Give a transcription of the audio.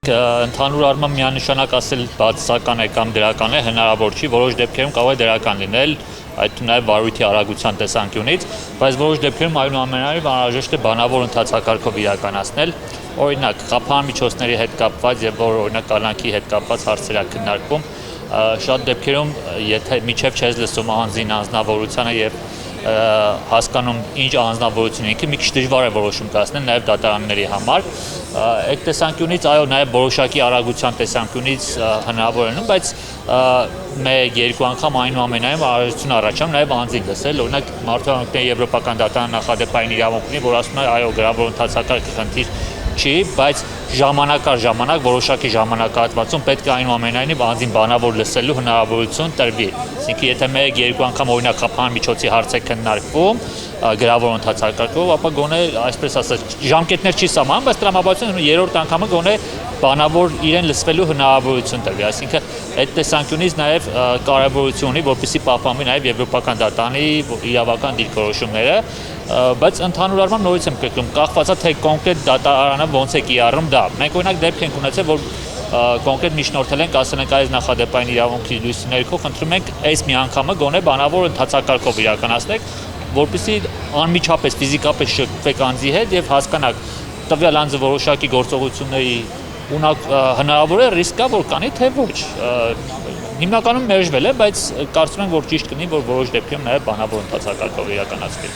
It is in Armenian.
Ընդհանուր առմամբ միանշանակ ասել բացասական է կամ դրական է հնարավոր չի, որոշ դեպքերում կարող է դրական լինել, այդ նաև վարույթի արագության տեսանկյունից, բայց որոշ դեպքերում այնուամենայնիվ անհրաժեշտ է բանավոր ընթացակարգով իրականացնել, օրինակ խափանմիջոցների հետ կապված եւ օրինակ կալանքի հետ կապված հարցեր քննարկվում, շատ դեպքերում եթե միջև չես լսում անձին անձնավորությանը եւ հասկանում ինչ անձնավորություն ինքը մի քիչ դժվար է որոշում կայացնել նաև դատարանների համար այդ տեսանկյունից այո նաև որոշակի արագության տեսանկյունից հնարավոր է, բայց մեկ-երկու անգամ այնուամենայնիվ արագություն առաջանում նաև անձին լսել, օրինակ Մարդու Եվրոպական դատարան նախադեպային իրավունք ունի, որ ասում է այո գրավոր ընթացակարգի խնդիր չի, բայց ժամանակ առ ժամանակ որոշակի ժամանակահատվածում պետք է այնուամենայնիվ անձին բանավոր լսելու հնարավորություն տրվի։ Այսինքն եթե մեկ-երկու անգամ օրինակ խափանմիջոցի հարց է քննարկվում գրավոր ընթացակարգով, ապա գոնե այսպես ասած ժամկետներ չի սահմանում, բայց տրամաբանությունը երրորդ անգամը գոնե բանավոր իրեն լսվելու հնարավորություն տրվի։ Այսինքն այդ տեսանկյունից նաև կարևորություն ունի, որպեսզի պահպանվի նաև եվրոպական դատարանի իրավական դիրքորոշումները, բայց ընդհանուր առմամբ նորից եմ կրկնում, կախված է թե կոնկրետ դատարանը ոնց է կիրառում դա։ Մենք օրինակ դեպք ենք ունեցել, որ կոնկրետ միջնորդել ենք, ասել ենք այս նախադեպային իրավունքի լույսի ներքո խնդրում ենք այս մի անգամը գոնե բանավոր ընթացակարգով իրականացնեք, որպեսզի անմիջապես ֆիզիկապես շփվեք անձի հետ եւ հասկանաք տվյալ անձը որոշակի գործողությունների հնարավոր է ռիսկ կա որ կանի թե ոչ։ Հիմնականում մերժվել է, բայց կարծում եմ որ ճիշտ կլինի որ որոշ դեպքերում նաև բանավոր ընթացակարգով իրականացվի։